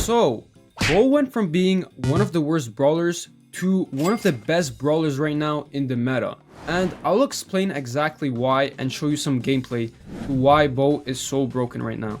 So, Bo went from being one of the worst brawlers to one of the best brawlers right now in the meta. And I'll explain exactly why and show you some gameplay to why Bo is so broken right now.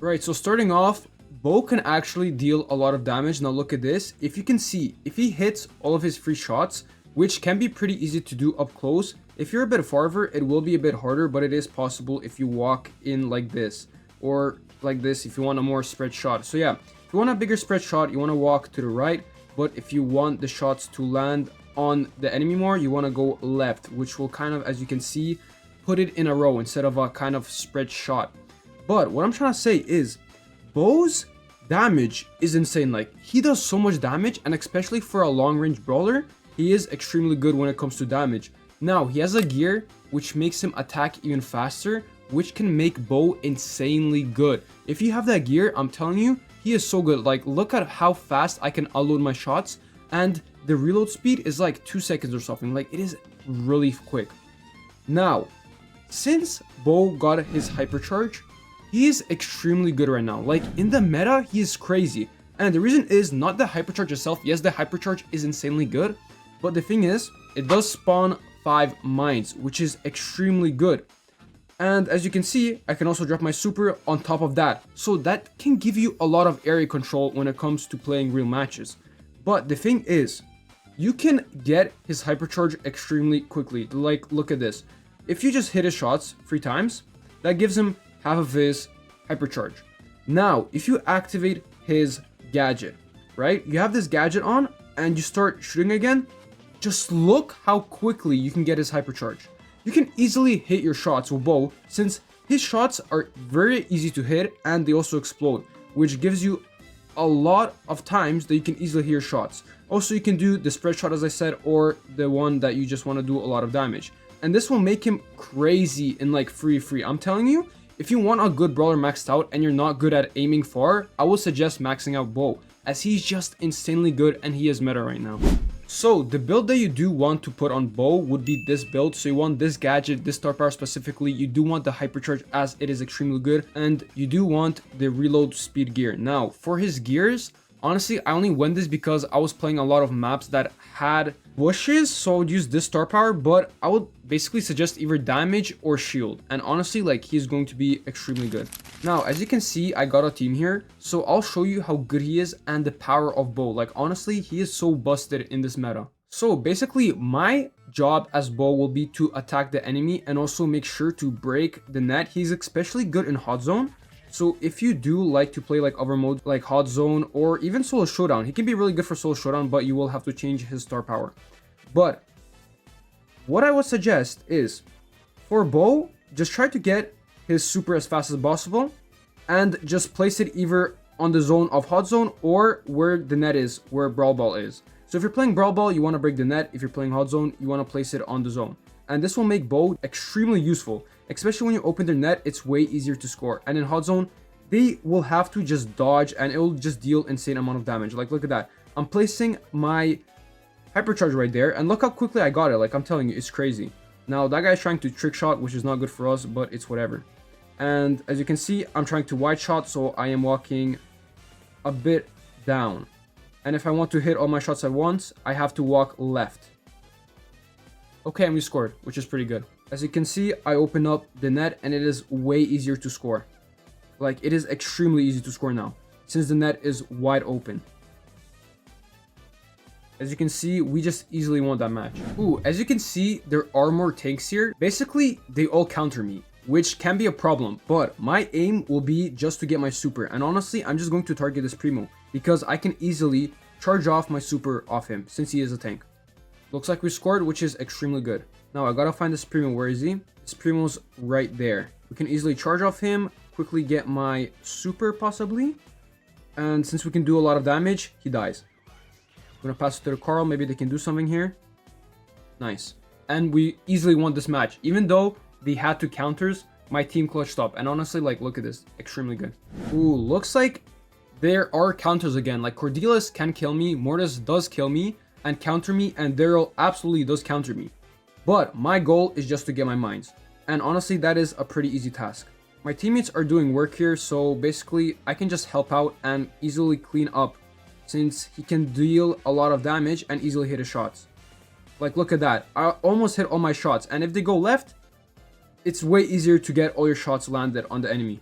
Right, so starting off, Bo can actually deal a lot of damage. Now look at this. If you can see, if he hits all of his free shots, which can be pretty easy to do up close, if you're a bit farther, it will be a bit harder, but it is possible if you walk in like this or like this if you want a more spread shot. So yeah, if you want a bigger spread shot, you want to walk to the right, but if you want the shots to land on the enemy more, you want to go left, which will kind of, as you can see, put it in a row instead of a kind of spread shot. But what I'm trying to say is Bo's damage is insane. Like, he does so much damage, and especially for a long range brawler, he is extremely good when it comes to damage. Now, he has a gear which makes him attack even faster, which can make Bo insanely good. If you have that gear, I'm telling you, he is so good. Like, look at how fast I can unload my shots, and the reload speed is like 2 seconds or something. Like, it is really quick. Now, since Bo got his hypercharge, he is extremely good right now. Like, in the meta, he is crazy. And the reason is not the hypercharge itself. Yes, the hypercharge is insanely good, but the thing is, it does spawn 5 mines, which is extremely good. And as you can see, I can also drop my super on top of that. So that can give you a lot of area control when it comes to playing real matches. But the thing is, you can get his hypercharge extremely quickly. Like, look at this. If you just hit his shots 3 times, that gives him half of his hypercharge. Now, if you activate his gadget, right? You have this gadget on and you start shooting again. Just look how quickly you can get his hypercharge. You can easily hit your shots with Bo, since his shots are very easy to hit and they also explode, which gives you a lot of times that you can easily hit your shots. Also, you can do the spread shot, as I said, or the one that you just want to do a lot of damage. And this will make him crazy in like free. I'm telling you, if you want a good brawler maxed out and you're not good at aiming far, I would suggest maxing out Bo, as he's just insanely good and he is meta right now. So the build that you do want to put on Bo would be this build. So you want this gadget, this star power specifically. You do want the hypercharge, as it is extremely good, and you do want the reload speed gear. Now for his gears, honestly, I only went this because I was playing a lot of maps that had bushes, so I would use this star power, but I would basically suggest either damage or shield. And honestly, like, he's going to be extremely good. Now, as you can see, I got a team here, so I'll show you how good he is and the power of Bo. Like, honestly, he is so busted in this meta. So basically, my job as Bo will be to attack the enemy and also make sure to break the net. He's especially good in hot zone. So if you do like to play like other modes like hot zone or even solo showdown, he can be really good for solo showdown, but you will have to change his star power. But what I would suggest is, for Bo, just try to get his super as fast as possible and just place it either on the zone of hot zone or where the net is, where Brawl Ball is. So if you're playing Brawl Ball, you want to break the net. If you're playing hot zone, you want to place it on the zone. And this will make Bo extremely useful, especially when you open their net. It's way easier to score. And in hot zone, they will have to just dodge and it will just deal insane amount of damage. Like, look at that. I'm placing my hypercharge right there and look how quickly I got it. Like, I'm telling you, it's crazy. Now that guy's trying to trick shot, which is not good for us, but it's whatever. And as you can see, I'm trying to wide shot, so I am walking a bit down. And if I want to hit all my shots at once, I have to walk left. Okay, and we scored, which is pretty good. As you can see, I open up the net and it is way easier to score. Like, it is extremely easy to score now, since the net is wide open. As you can see, we just easily won that match. Ooh, as you can see, there are more tanks here. Basically, they all counter me, which can be a problem, but my aim will be just to get my super. And honestly, I'm just going to target this Primo because I can easily charge off my super off him since he is a tank. Looks like we scored, which is extremely good. Now I gotta find this Primo. Where is he? This Primo's right there. We can easily charge off him, quickly get my super possibly. And since we can do a lot of damage, he dies. I'm gonna pass it to the Carl. Maybe they can do something here. Nice. And we easily won this match. Even though they had 2 counters, my team clutched up. And honestly, like, look at this. Extremely good. Ooh, looks like there are counters again. Like, Cordelis can kill me. Mortis does kill me and counter me. And Daryl absolutely does counter me. But my goal is just to get my mines. And honestly, that is a pretty easy task. My teammates are doing work here, so basically I can just help out and easily clean up since he can deal a lot of damage and easily hit his shots. Like, look at that. I almost hit all my shots, and if they go left, it's way easier to get all your shots landed on the enemy.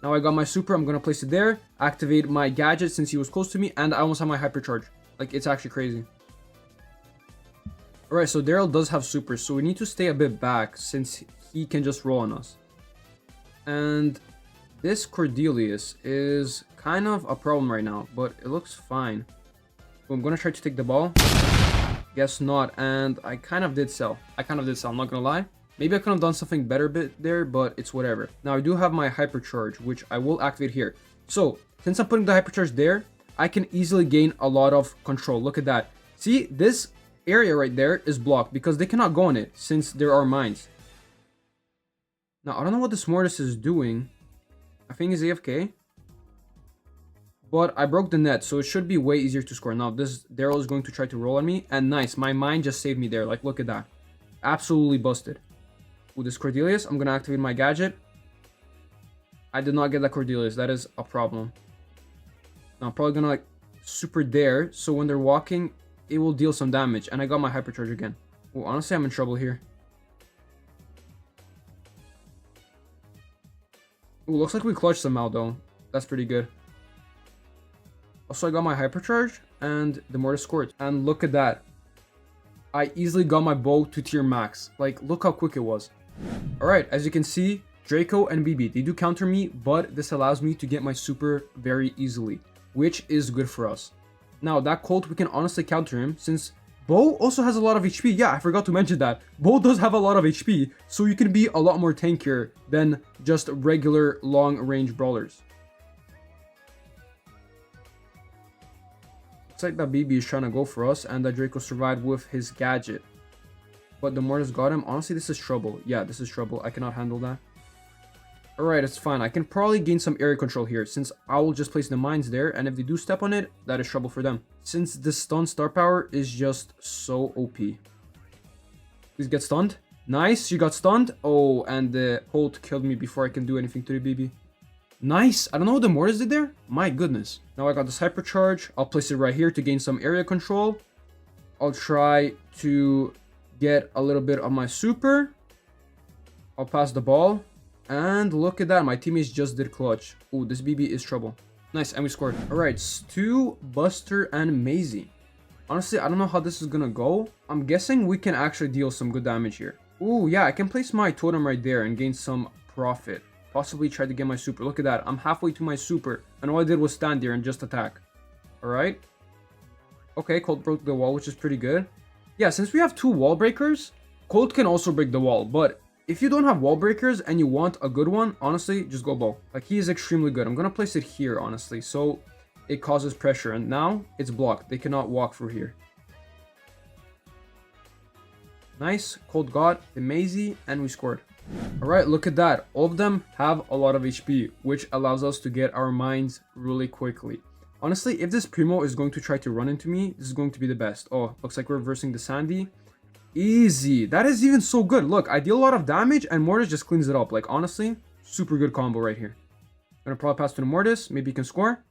Now I got my super, I'm gonna place it there, activate my gadget since he was close to me, and I almost have my hypercharge. Like, it's actually crazy. Alright, so Daryl does have super, so we need to stay a bit back since he can just roll on us. And this Cordelius is kind of a problem right now, but it looks fine. So I'm gonna try to take the ball. Guess not, and I kind of did sell. I'm not gonna lie. Maybe I could have done something better bit there, but it's whatever. Now I do have my hypercharge, which I will activate here. So since I'm putting the hypercharge there, I can easily gain a lot of control. Look at that. See, this area right there is blocked because they cannot go on it since there are mines. Now I don't know what this Mortis is doing. I think he's AFK. But I broke the net, so it should be way easier to score. Now this Daryl is going to try to roll on me, and nice, my mine just saved me there. Like, look at that. Absolutely busted. With this Cordelius, I'm gonna activate my gadget. I did not get that Cordelius, that is a problem. Now I'm probably gonna like super there, so when they're walking, it will deal some damage, and I got my hypercharge again. Oh, honestly, I'm in trouble here. Ooh, looks like we clutched somehow though. That's pretty good. Also, I got my hypercharge, and the Mortis scored. And look at that. I easily got my bow to tier max. Like, look how quick it was. Alright, as you can see, Draco and BB, they do counter me, but this allows me to get my super very easily, which is good for us. Now, that Colt, we can honestly counter him, since Bo also has a lot of HP. Yeah, I forgot to mention that. Bo does have a lot of HP, so you can be a lot more tankier than just regular long-range brawlers. Looks like that BB is trying to go for us, and that Draco survived with his gadget. But the Mortis got him. Honestly, this is trouble. Yeah, this is trouble. I cannot handle that. Alright, it's fine. I can probably gain some area control here, since I will just place the mines there, and if they do step on it, that is trouble for them. Since the stun star power is just so OP. Please get stunned. Nice, you got stunned. Oh, and the Colt killed me before I can do anything to the BB. Nice. I don't know what the Mortis did there. My goodness. Now I got this hypercharge. I'll place it right here to gain some area control. I'll try to get a little bit of my super. I'll pass the ball. And look at that. My teammates just did clutch. Ooh, this BB is trouble. Nice. And we scored. Alright. Stu, Buster, and Maisie. Honestly, I don't know how this is gonna go. I'm guessing we can actually deal some good damage here. Ooh, yeah. I can place my totem right there and gain some profit. Possibly try to get my super. Look at that. I'm halfway to my super. And all I did was stand there and just attack. Alright. Okay, Colt broke the wall, which is pretty good. Yeah, since we have two wall breakers, Colt can also break the wall. But if you don't have wall breakers and you want a good one, honestly, just go Bo. Like, he is extremely good. I'm going to place it here, honestly. So it causes pressure. And now it's blocked. They cannot walk through here. Nice. Colt got the Maisie and we scored. Alright, look at that. All of them have a lot of HP, which allows us to get our mines really quickly. Honestly, if this Primo is going to try to run into me, this is going to be the best. Oh, looks like we're reversing the Sandy. Easy. That is even so good. Look, I deal a lot of damage and Mortis just cleans it up. Like, honestly, super good combo right here. Gonna probably pass to the Mortis. Maybe he can score.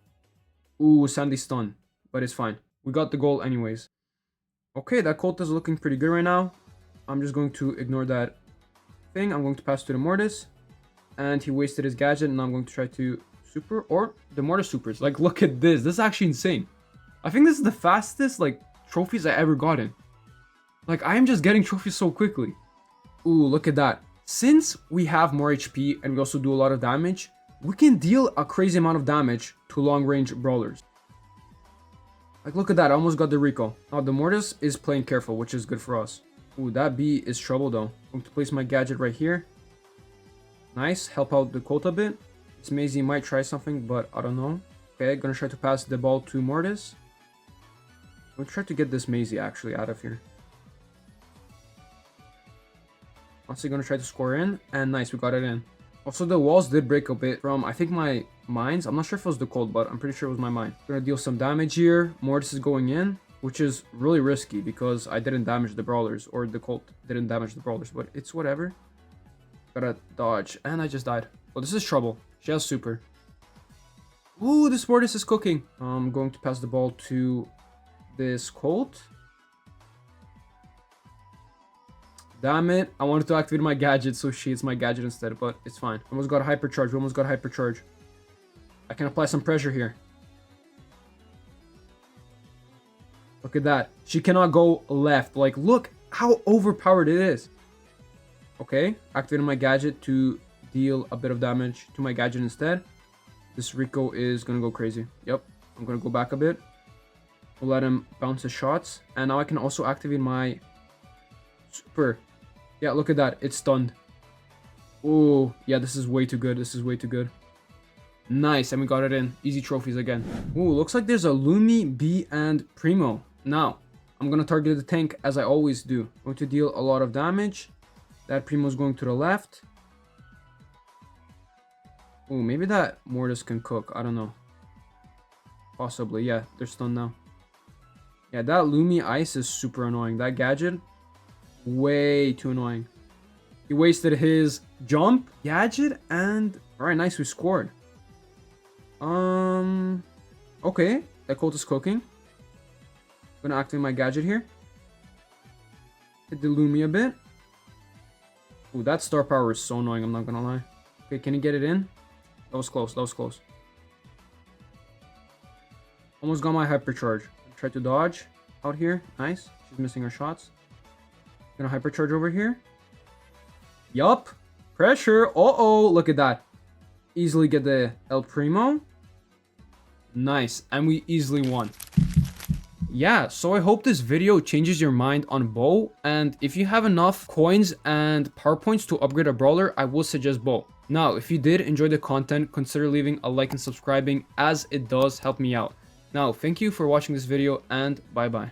Ooh, Sandy stun. But it's fine. We got the goal anyways. Okay, that Colt is looking pretty good right now. I'm just going to ignore that thing. I'm going to pass to the Mortis. And he wasted his gadget. And now I'm going to try to super. Or the Mortis supers. Like, look at this. This is actually insane. I think this is the fastest, like, trophies I ever gotten. Like, I am just getting trophies so quickly. Ooh, look at that. Since we have more HP and we also do a lot of damage, we can deal a crazy amount of damage to long-range brawlers. Like, look at that. I almost got the Rico. Now, the Mortis is playing careful, which is good for us. Ooh, that B is trouble, though. I'm going to place my gadget right here. Nice. Help out the Colt a bit. This Maisie might try something, but I don't know. Okay, gonna try to pass the ball to Mortis. I'm gonna try to get this Maisie, actually, out of here. Also, gonna try to score in. And nice, we got it in. Also, the walls did break a bit from, I think, my mines. I'm not sure if it was the Colt, but I'm pretty sure it was my mine. Gonna deal some damage here. Mortis is going in, which is really risky because I didn't damage the brawlers, or the Colt didn't damage the brawlers, but it's whatever. Gotta dodge. And I just died. Oh, this is trouble. She has super. Ooh, this Mortis is cooking. I'm going to pass the ball to this Colt. Damn it. I wanted to activate my gadget, so she hits my gadget instead, but it's fine. Almost got a hypercharge. We almost got a hypercharge. I can apply some pressure here. Look at that. She cannot go left. Like, look how overpowered it is. Okay. Activating my gadget to deal a bit of damage to my gadget instead. This Rico is going to go crazy. Yep. I'm going to go back a bit. We'll let him bounce his shots. And now I can also activate my super. Yeah, look at that. It's stunned. Oh, yeah, this is way too good. This is way too good. Nice, and we got it in. Easy trophies again. Ooh, looks like there's a Lumi, B, and Primo. Now, I'm going to target the tank as I always do. I'm going to deal a lot of damage. That Primo's going to the left. Ooh, maybe that Mortis can cook. I don't know. Possibly, yeah. They're stunned now. Yeah, that Lumi Ice is super annoying. That gadget, way too annoying. He wasted his jump, gadget, and... Alright, nice, we scored. Okay. That Colt is cooking. I'm gonna activate my gadget here. Hit the Lumi a bit. Ooh, that star power is so annoying, I'm not gonna lie. Okay, can he get it in? That was close, that was close. Almost got my hypercharge. Try to dodge out here. Nice. She's missing her shots. Gonna hypercharge over here. Yup. Pressure. Uh-oh. Look at that. Easily get the El Primo. Nice. And we easily won. Yeah, so I hope this video changes your mind on Bo. And if you have enough coins and power points to upgrade a brawler, I will suggest Bo. Now, if you did enjoy the content, consider leaving a like and subscribing, as it does help me out. Now, thank you for watching this video, and bye-bye.